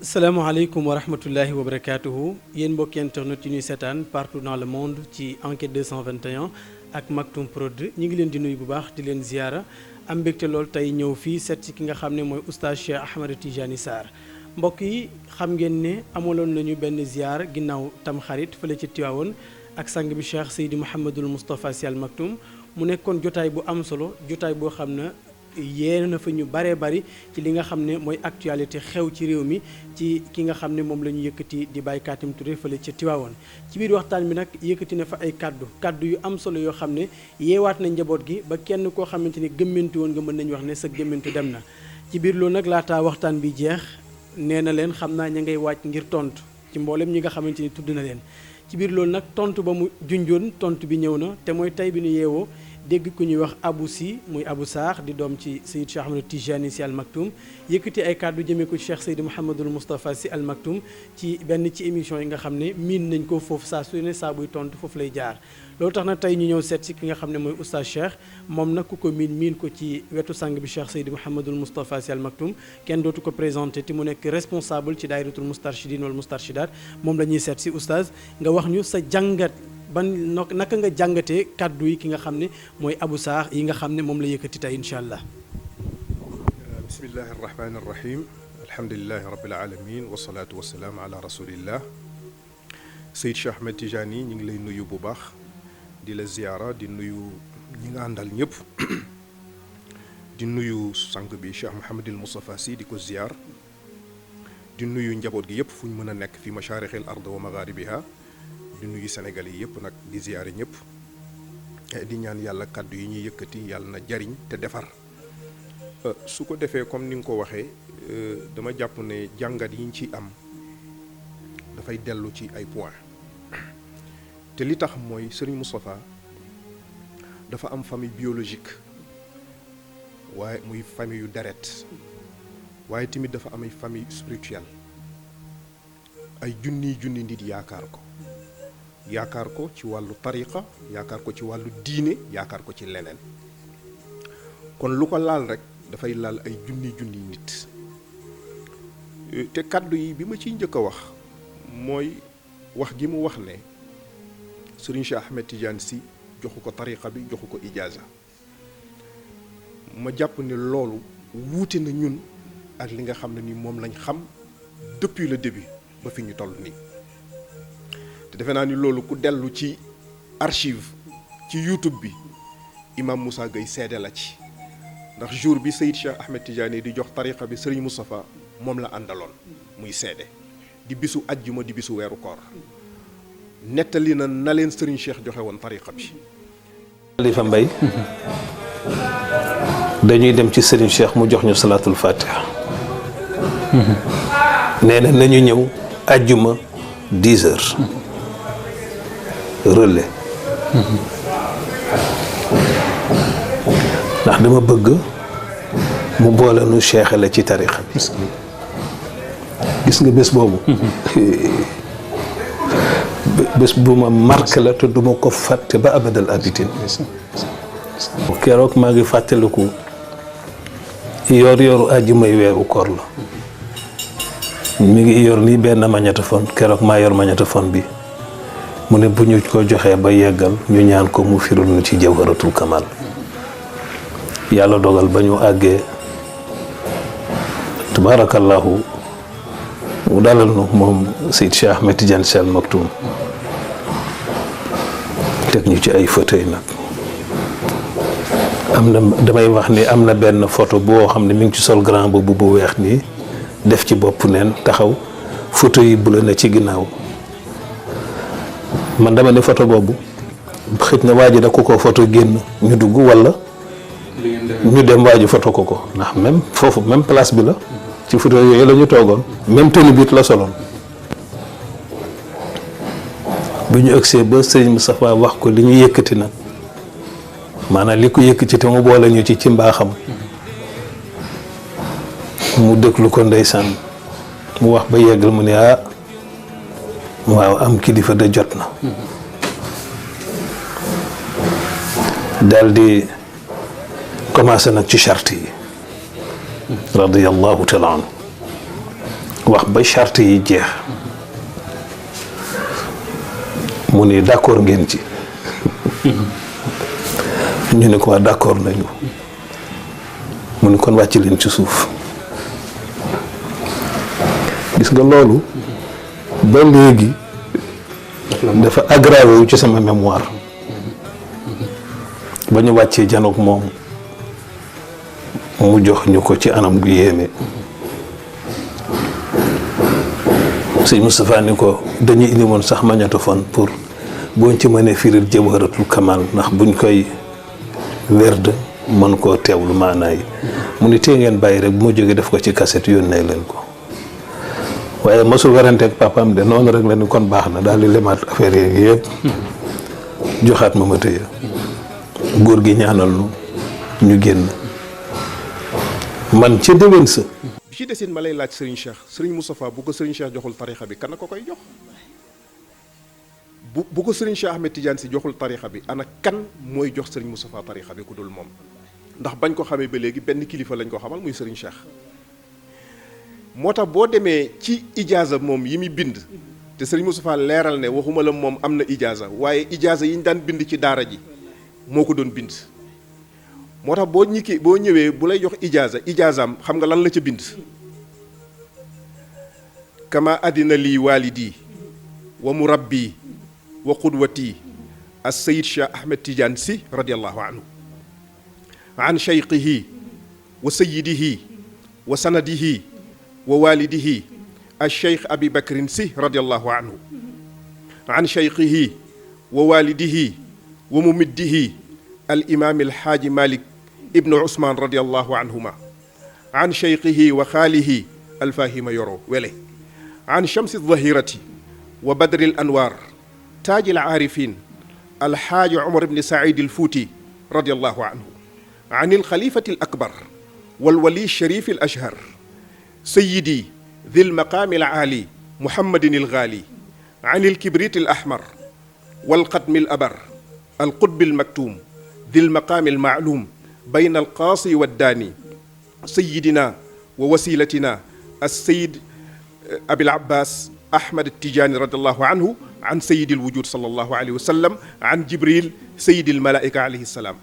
salaamaaleykum wa rahmatullahi wa barakaatuhu yéen mbokki internet yi ñuy seetaan partout dans le monde ci enquête 221 ak Maktoum Prod ñu ngi leen di nuyu bu baax di leen ziyaara am mbégte lool tey ñëw fii seet si ki nga xam ne mooy oustaz Cheikh Ahmed Tidiane Sarr mbokk yi xam ngeen ne amaloon nañu benn ziyaar ginnaaw Tamxarit fële ci Tiwaawoon ak sang bi Cheikh Seydi Mouhamadul Moustapha Sy Al Maktoum mu nekkoon jotaay bu am solo jotaay boo xam ne yéena na fa ñu baree bari ci li nga xam ne mooy actualité xew ci réew mi ci ki nga xam ne moom la ñu yëkkati di Baye Katim Touré fële ca Tiwaawoon ci biir waxtaan bi nag yëkkati na fa ay kaddu yu am solo yoo xam ne yeewaat na njaboot gi ba kenn koo xamante ni gëmmantu woon nga mën nañu wax ne sa gëmmantu dem na ci biir loolu nag laataa waxtaan bi jeex nee na leen xam naa ña ngay wàcc ngir tontu ci mboolem ñi nga xamante ni tudd na leen ci biir loolu nag tontu ba mu junjoon tontu bi ñëw na te mooy tey bi ñu yeewoo dégg ku ñuy wax Abou Sy muy Abou Sarr di doom ci Seydi Cheikh Ahmed Tidiane Sy Al Maktoum yëkkati ay kàddu jëmee ko Cheikh Seydi Mouhamadul Moustapha Sy Al Maktoum ci benn ci émission yi nga xam ne miin nañ ko foofu saa su ne saa buy tontu foofu lay jaar loolu tax na tey ñu ñëw seet si ki nga xam ne mooy oustaz Cheikh moom nag ku ko miin ko ci wetu sang bi Cheikh Seydi Mouhamadul Moustapha Sy Al Maktoum kenn dootu ko présenté te mu nekk responsable ci daayiratul Moustarchidine wal Moustarchidat moom la ñuy seet si oustaz nga wax ñu sa jàngat ban naka nga jàngatee kàddu yi ki nga xam ne mooy Abou Sarr yi nga xam ne moom la yëkkati tey incha allah. bismillahi arrahmani arrahim alhamdulilahi rabbil alamin wasalaatu wasalaam ala rasulillah Seyid Cheikh Ahmed Tidiane yi ñu ngi lay nuyu bu baax di la ziyaara di nuyu ñi nga àndal ñëpp di nuyu sang bi Cheikh Mouhamadul Moustapha Sy di ko ziyaar di nuyu njaboot gi yëpp fu ñu mën a nekk fi masharixil ard wa magharibiha di nuyu Sénégal yi yëpp nag di ziyaare ñëpp di ñaan yàlla kàddu yi ñuy yëkkati yàlla na jariñ te defar su ko defee comme ni nga ko waxee dama jàpp ne jàngat yi ñu ci am dafay dellu ci ay point te li tax mooy Serigne Moustapha dafa am famille biologique waaye muy famille yu deret waaye tamit dafa am ay famille spirituelle ay junni nit yaakaar ko ci wàllu tariqa yaakaar ko ci wàllu diine yaakaar ko ci leneen kon lu ko laal rek dafay laal ay junni nit te kàddu yi bi ma ciy njëkk a wax mooy wax gi mu wax ne Serigne Cheikh Ahmed Tidiane Sy joxu ko tariqa bi joxu ko ijaaza ma jàpp ne loolu wuute na ñun ak li nga xam ne ni moom lañ xam depuis le début ba fi ñu toll nii te defe naa ni loolu ku dellu ci archive ci YouTube bi imam Moussa Gueye seede la ci ndax jour bi Seyid Cheikh Ahmed Tidiane di jox tariqa bi Serigne Moustapha moom la àndaloon muy seede di bisu ajjuma di bisu weeru koor nettali na leen Serigne Cheikh joxe woon tariqa bi. Khalifa Mbaye dañuy dem ci Serigne Cheikh mu jox ñu salaatul fatiha nee na nañu ñëw ajjuma 10 heures relais ndax dama bëgg mu boole nu cheikh la ci tarixa bi gis nga bés boobu bés bu ma marqué la te duma ko fàtte ba abadal abitin keroog maa ngi fàttaliku yoru àjjumay weeru koor la mi ngi yor nii benn magnétophone keroog maa yor magnétophone bi mu ne bu ñu ko joxee ba yeggal ñu ñaan ko mu firul nu ci jawharatul kamal yàlla dogal ba ñu àggee tabarakallahu mu dalal nu moom Seydi Cheikh Ahmed Tidiane Sy Al Maktoum teg ñu ci ay fauteuil nag am na damay wax ni am na benn photo boo xam ne mi ngi ci sol grand boobu bu weex nii def ci bopp neen taxaw photo yi bu la ne ci ginnaaw man dama ne photo boobu xëj na waa ji da ko photo génn ñu dugg walla ñu dem waa ji photo ko ndax même foofu même place bi la ci photo yooyu la ñu toogoon même tenue bi la soloon bu ñu agsee ba Serigne Moustapha wax ko li ñu yëkkati nag maanaam li ko yëkkati te mu boole ñu ci mbaaxam mu déglu ko ndeysaan mu wax ba yeggal mu ne waaw am kilifa de jot na daldi commencé nag ci charte yi radiyallahu taala anhu wax ba charte yi jeex mu ni d'accord ngeen ci ñu ne ko waa d'accord nañu mu ni kon wàcc leen ci suuf. gis nga loolu ba léegi dafa aggravé wu ci sama mémoire ba ñu wàccee janoog moom mu jox ñu ko ci anam gu yéeme. sëñ Moustapha ni ko dañuy indi woon sax magnétophone pour boo ci mënee firil Jawharatul Kamal ndax buñ koy werd mën koo teewlu maanaa yi mu ni tee ngeen bàyyi rek bu ma jógee def ko ci cassette yónnee leen ko. waaye mosul werante ak papaam de noonu rek la ni kon baax na daal di lemaat affaire yi yëpp joxaat ma tëye góor gi ñaanal nu ñu génn man ca déwén sa. bi ci desin ma lay laaj Serigne Cheikh Serigne Moustapha bu ko Serigne Cheikh joxul tarixa bi kan ko koy jox bu ko Serigne Cheikh Ahmed Tidiane si joxul tarixa bi ana kan mooy jox Serigne Moustapha tarixa bi ku dul moom ndax bañ ko xamee ba léegi benn kilifa lañ ko xamal muy Serigne Cheikh. moo tax boo demee ci ijaaza moom yi muy bind te sëriñ Moustapha leeral ne waxuma la moom am na ijaaza waaye ijaaza yi ñu daan bind ci daara ji moo ko doon bind moo tax boo ñëwee bu lay jox ijaazaam xam nga lan la ca bind kama adina lii walidi wa murabbi wa qudwati as sayid Cheikh Ahmed Tidiane si radiallahu anhu an cheikhihi wa sayidihi wa sanadihi wa walidihi alcheikh abi bakrin si radiallahu anhu an cheikhihi wa walidihi wa mumiddihi alimam alhaaji malik ibnu usman radiallahu anhuma an cheikhihi wa xaalihi alfahima yoro wele an chamsi aldahirati wa badri alanwar taaji alaarifin alhaaji umar ibni said alfuuti radiallahu anhu an alxalifati alakbar walwali alsharif alashhar سيدي ذي المقام العالي محمد الغالي عن الكبريت الأحمر والقدم الأبر القطب المكتوم ذي المقام المعلوم بين القاصي والداني سيدنا ووسيلتنا السيد أبي العباس أحمد التجاني رضي الله عنه عن سيد الوجود صلى الله عليه وسلم عن جبريل سيد الملائكة عليه السلام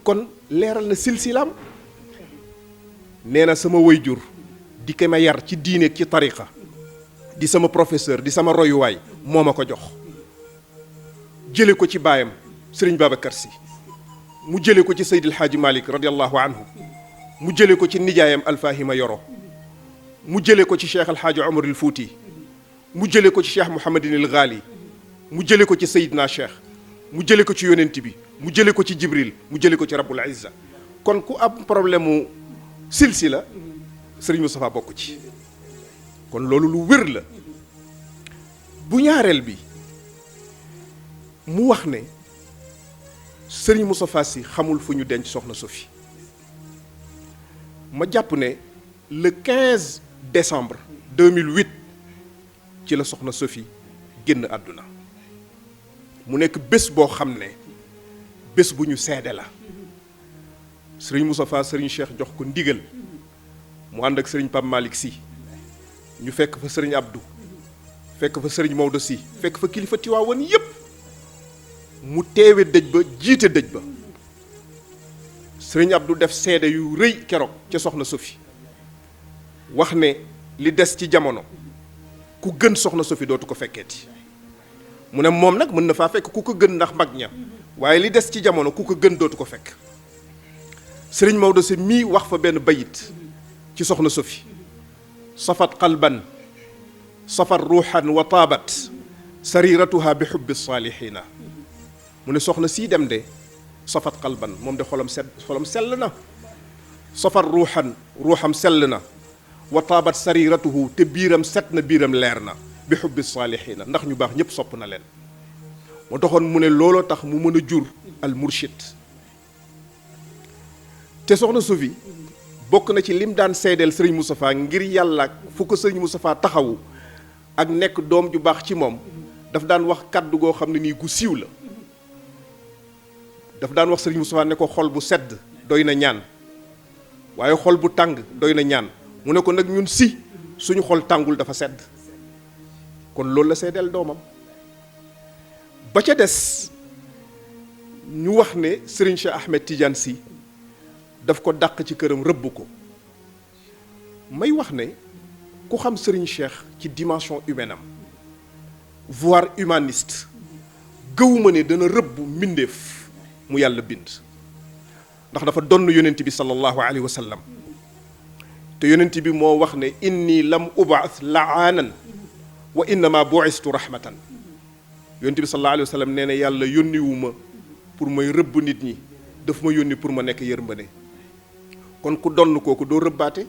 كن ليرال سلسلام نينا سما ويجور di ko ma yar ci diine ci tariqa di sama professeur di sama royuwaay moo ma ko jox jële ko ci baayam Serigne Babacar Sy mu jële ko ci Seydil Hadji Malick radiallahu anhu mu jële ko ci nijaayam Alfahima Yoro mu jële ko ci Cheikh Alhaaji Omar al Fouti mu jële ko ci Cheikh Mouhamadin al Ghali mu jële ko ci Seydina Cheikh mu jële ko ci yonent bi mu jële ko ci Jibril mu jële ko ci Rabbul Izza kon ku am problème mu silsila Sëriñ Moustapha bokk ci kon loolu lu wér la bu ñaareel bi mu wax ne Sëriñ Moustapha Sy xamul fu ñu denc soxna Sophie ma jàpp ne le 15 décembre 2008 ci la soxna Sophie génn àdduna mu nekk bés boo xam ne bés bu ñu seede la Sëriñ Moustapha Sëriñ Cheikh jox ko ndigal mu ànd ak sëriñ Pape Malick Sy ñu fekk fa sëriñ Abdou fekk fa sëriñ Maodo Sy fekk fa kilifa Tiwaawan yépp mu teewe dëj ba jiite dëj ba sëriñ Abdou def seede yu rëy keroog ca soxna Sophie wax ne li des ci jamono ku gën soxna Sophie dootu ko fekkeeti mu ne moom nag mën na faa fekk ku ko gën ndax mag ña waaye li des ci jamono ku ko gën dootu ko fekk sëriñ Maodo Sy mii wax fa benn bayit ci soxna Sophie safat qalban safat ruuxan wa taabat sariratuha bi xubbi saalihiina mu ne soxna sii dem de safat qalban moom de xolam sell na safat ruuxam sell na wa taabat sariratuhu te biiram set na biiram leer na bi xubbi saalihiina ndax ñu baax ñépp sopp na leen moo taxoon mu ne looloo tax mu mën a jur al murshid te soxna Sophie bokk na ci lim daan seedeel Serigne Moustapha ngir yàlla fu ko Serigne Moustapha taxawu ak nekk doom ju baax ci moom daf daan wax kàddu goo xam ne nii gu siiw la daf daan wax Serigne Moustapha ne ko xol bu sedd doy na ñaan waaye xol bu tàng doy na ñaan mu ne ko nag ñun si suñu xol tàngul dafa sedd kon loolu la seedeel doomam ba ca des ñu wax ne Serigne Cheikh Ahmed Tidiane Sy daf ko dàq ci këram rëbb ko may wax ne ku xam Serigne Cheikh ci dimension humaine am voire humaniste gëwuma ne dana rëbb mbindeef mu yàlla bind ndax dafa donn yonent bi sallallahu alayhi wa sallam te yonent bi moo wax ne inni lam ubaas laanan wa innama bu'istu rahmatan yonent bi sallallahu alayhi wa sallam nee na yàlla yónniwuma pour may rëbb nit ñi daf ma yónni pour ma nekk yërmande kon ku donn kooku doo rëbbaate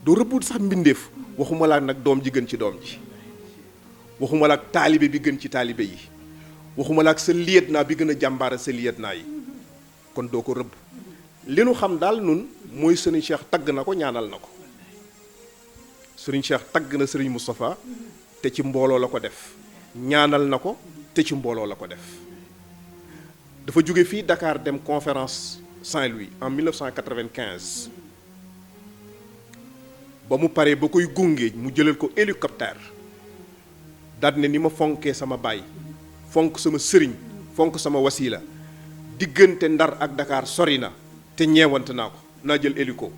doo rëbb sax mbindeef waxuma la nag doom ji gën ci doom ji waxuma la ak taalibe bi gën ci taalibe yi waxuma la ak sa liyet naa bi gën a jàmbaara sa liyet naa yi kon doo ko rëbb li nu xam daal nun mooy Serigne Cheikh tagg na ko ñaanal na ko Serigne Cheikh tagg na Serigne Moustapha te ci mbooloo la ko def ñaanal na ko te ci mbooloo la ko def dafa jóge fii Dakar dem conférence Saint-Louis en 1995 ba mu paree ba koy gunge mu jëlal ko hélicoptère daal ne ni ma fonkee sama baay fonk sama sëriñ fonk sama wasila diggante Ndar ak Dakar sori na te ñeewante naa ko naa jël hélico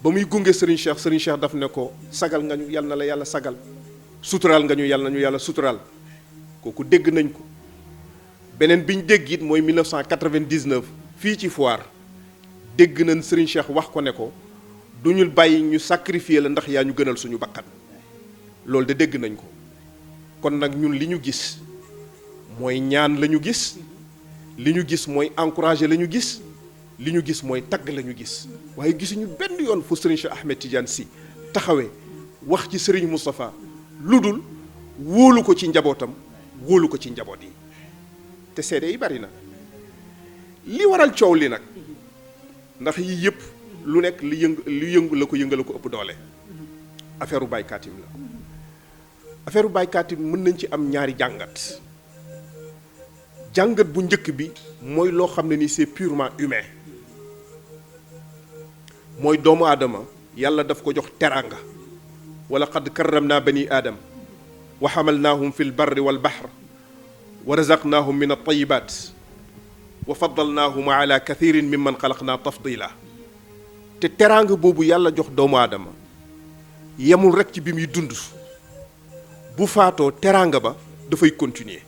ba muy gunge Serigne Cheikh daf ne ko sagal nga ñu yàlla na la yàlla sagal suturaal nga ñu yàlla na ñu yàlla suturaal kooku dégg nañ ko beneen bi ñu dégg it mooy 1999 fii ci Foire dégg nañ Serigne Cheikh wax ko ne ko du ñu bàyyi ñu sacrifier la ndax yaa ñu gënal suñu bakkan loolu de dégg nañ ko kon nag ñun li ñu gis mooy ñaan la ñu gis li ñu gis mooy encourager la ñu gis li ñu gis mooy tagg la ñu gis waaye gisuñu benn yoon fu Serigne Cheikh Ahmed Tidiane Sy taxawee wax ci Serigne Moustapha lu dul wóolu ko ci njabootam wóolu ko ci njaboot yi te seede yi bari na li waral coow li nag ndax yii yëpp lu nekk li yëngu la ko yëngala ko ëpp doole affaire u Baye Katim la affaire u Baye Katim mën nañ ci am ñaari jàngat bu njëkk bi mooy loo xam ne ni c'est purement humain mooy doomu aadama yàlla daf ko jox teraanga wala qad karramna bani aadam wa hamalnaahum fi lbarri walbahr wa razaqnaahum min altayibat wa faddalnaahum ala kathirin mimman xalaqna tafdila te teraanga boobu yàlla jox doomu aadama yemul rek ci bi muy dund bu faatoo teraanga ba dafay continuer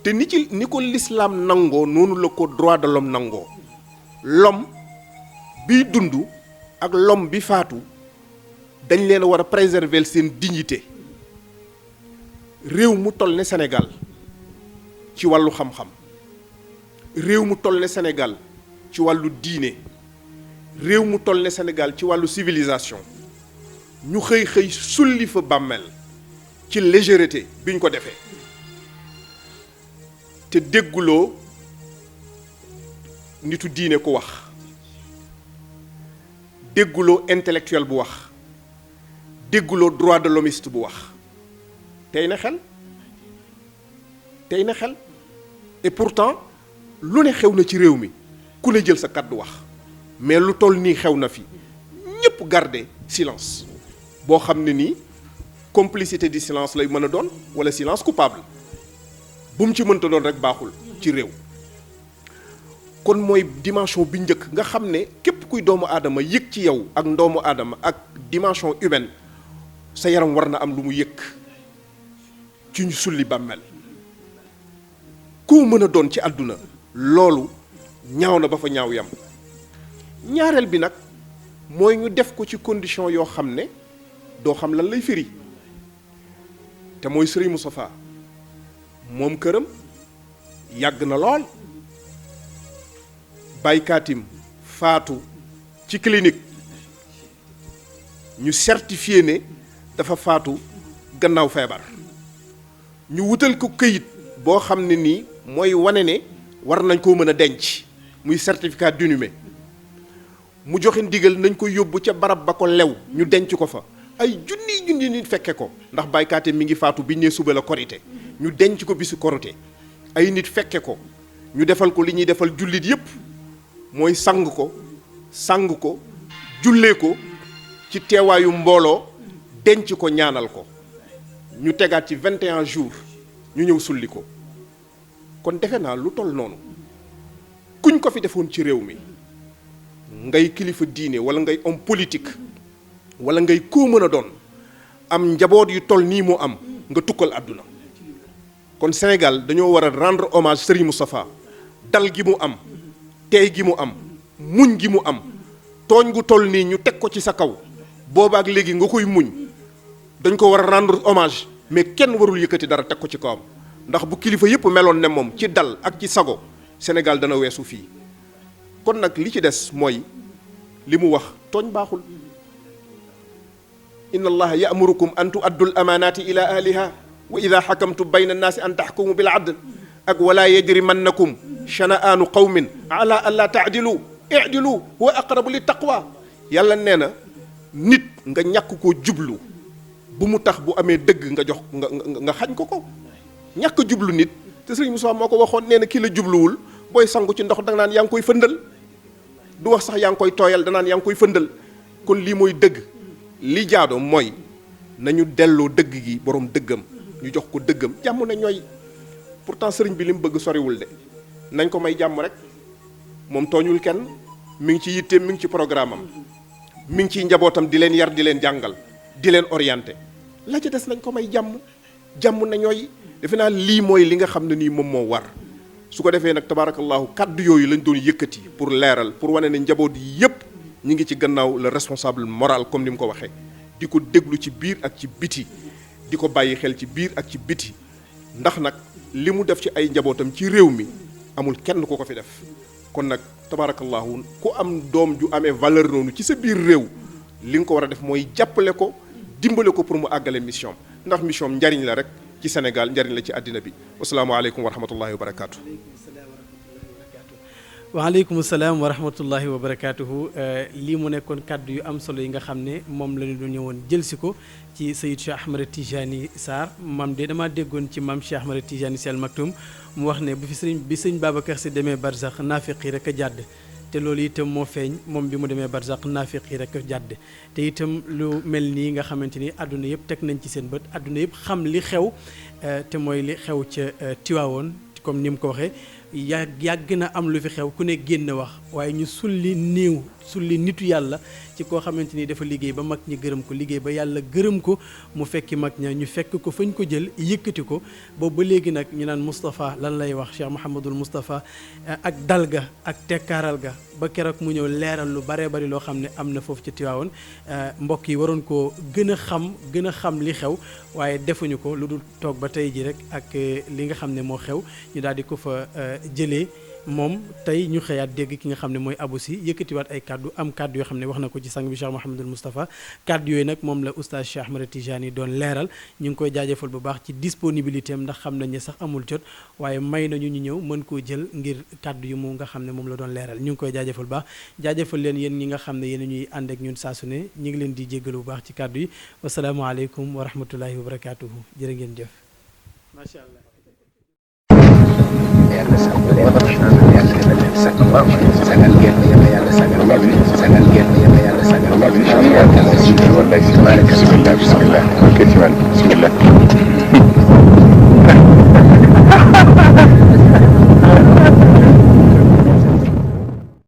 te ni ko l'islam nangoo noonu la ko droit de l'homme nangoo l'homme biy dund ak l'homme bi faatu dañ leen war a préserver seen dignité réew mu toll ne Sénégal ci wàllu xam-xam réew mu toll ne Sénégal ci wàllu diine réew mu toll ne Sénégal ci wàllu civilisation ñu xëy sulli fa bàmmeel ci légèreté bi ñu ko defee te dégguloo nitu diine ku wax dégguloo intellectuel bu wax dégguloo droit de l'hommiste bu wax tey na xel et pourtant lu ne xew na ci réew mi ku ne jël sa kàddu wax mais lu toll nii xew na fi ñépp garder silence boo xam ne nii complicité du silence lay mën a doon walla silence coupable bu mu ci mënta doon rek baaxul ci réew kon mooy dimension bi njëkk nga xam ne képp kuy doomu aadama yëg ci yow ak doomu aadama ak dimension humaine sa yaram war na am lu mu yëg ci ñu sulli bàmmeel koo mën a doon ci àdduna loolu ñaaw na ba fa ñaaw yam ñaareel bi nag mooy ñu def ko ci condition yoo xam ne doo xam lan lay firi te mooy Serigne Moustapha moom këram yàgg na lool Baye Katim faatu ci clinique ñu certifié ne dafa faatu gannaaw feebar ñu wutal ko këyit boo xam ne nii mooy wane ne war nañ koo mën a denc muy certificat d'inhumé mu joxe ndigal nañ ko yóbbu ca barab ba ko lew ñu denc ko fa ay junni nit fekke ko ndax Baye Katim mi ngi faatu biñ ne suba la korité ñu denc ko bisu korité ay nit fekke ko ñu defal ko li ñuy defal jullit yépp mooy sang ko jullee ko ci teewaayu mbooloo denc ko ñaanal ko ñu tegaat ci 21 jours ñu ñëw sulli ko kon defe naa lu toll noonu kuñ ko fi defoon ci réew mi ngay kilifa diine wala ngay homme politique wala ngay koo mën a doon am njaboot yu toll nii mu am nga tukkal àdduna kon Sénégal dañoo war a rendre hommage Serigne Moustapha dal gi mu am tey gi mu am muñ gi mu am tooñ gu toll nii ñu teg ko ci sa kaw boobaak léegi nga koy muñ dañ ko war a rendre hommage mais kenn warul yëkkati dara teg ko ci kawam ndax bu kilifa yëpp meloon ne moom ci dal ak ci sago Sénégal dana weesu fii kon nag li ci des mooy li mu wax tooñ baaxul inna allaha ya'murukum an tu'addu al amanati ila ahliha wa ida xakamtum bayna annaasi an taxkumu bil adl ak wala yajrimannakum shana'aanu qawmin ala an la taadilu idilu huwa aqrabu li taqwa yàlla nee na nit nga ñàkk koo jublu bu mu tax bu amee dëgg nga jox nga xañ ko ko ñàkk jublu nit te Sëriñ Moussa moo ko waxoon nee na kii la jubluwul booy sangu ci ndox danga naan yaa ngi koy fëndal du wax sax yaa ngi koy tooyal danaan yaa ngi koy fëndal kon lii mooy dëgg li jaadoo mooy nañu delloo dëgg gi borom dëggam ñu jox ko dëggam jàmm na ñooy pourtant sëriñ bi li mu bëgg soriwul de nañ ko may jàmm rek moom tooñul kenn mi ngi ci yitteem mi ngi ci programme am mi ngi ciy njabootam di leen yar di leen jàngal di leen orienté la ca des nañ ko may jàmm na ñooy defe naa lii mooy li nga xam ne nii moom moo war su ko defee nag tabarakallahu kàddu yooyu lañ doon yëkkati pour leeral pour wane ne njaboot yi yépp ñi ngi ci gannaaw le responsable moral comme ni mu ko waxee di ko déglu ci biir ak ci biti di ko bàyyi xel ci biir ak ci biti ndax nag li mu def ci ay njabootam ci réew mi amul kenn ku ko fi def kon nag tabarakallahu ku am doom ju amee valeur noonu ci sa biir réew li nga ko war a def mooy jàppale ko dimbale ko pour mu àggale mission ndax mission njariñ la rek ci Sénégal njariñ la ci àddina bi asalaamaaleykum wa rahmatullahi wa barakaatu. waaleykum salaam wa rahmatullahi wa barakaatuhu lii mu nekkoon kàddu yu am solo yi nga xam ne moom la ñu doon ñëwoon jël si ko ci Seyid Cheikh Ahmed Tijani Sarr maam de damaa déggoon ci maam Cheikh Ahmed Tijani Sy Al Maktoum mu wax ne bi sëñ Babacar Sy demee Barzakh naafiq yi rek a jàdd te loolu itam moo feeñ moom bi mu demee Barzakh naafiq yi rek a jàdd te itam lu mel nii nga xamante ni àdduna yëpp teg nañ ci seen bët àdduna yëpp xam li xew te mooy li xew ca Tiwaawoon comme ni mu ko waxee yàgg na am lu fi xew ku ne génn wax waaye ñu sulli néew sulli nitu yàlla ci koo xamante ni dafa liggéey ba mag ñi gërëm ko liggéey ba yàlla gërëm ko mu fekki mag ña ñu fekk ko fañ ko jël yëkkati ko boobu ba léegi nag ñu naan Moustapha lan lay wax Cheikh Mouhamadul Moustapha ak dal ga ak tekkaaral ga ba keroog mu ñëw leeral lu baree bari loo xam ne am na foofu ci Tiwaawoon mbokk yi waroon koo gën a xam li xew waaye defuñu ko lu dul toog ba tey ji rek ak li nga xam ne moo xew ñu daal di ko fa jëlee moom tey ñu xëyaat dégg ki nga xam ne mooy Abou Sy yëkkatiwaat ay kàddu am kàddu yoo xam ne wax na ko ci sang bi Cheikh Mouhamadul Moustapha kàddu yooyu nag moom la oustaz Cheikh Ahmed Tijani doon leeral ñu ngi koy jaajëfal bu baax ci disponibilité am ndax xam nañ ne sax amul jot waaye may nañu ñu ñëw mën koo jël ngir kàddu yu mu nga xam ne moom la doon leeral ñu ngi koy jaajëfal bu baax jaajëfal leen yéen ñi nga xam ne yéen ñuy ànd ak ñun saa su ne ñu ngi leen di jéggalu bu baax ci kàddu yi wasalaamaaleykum wa rahmatullahi wa barakatuhu jërë ngeen jëf macha allah yàlla sagal leen yàlla sagal leen sagal ngeen yàlla sagal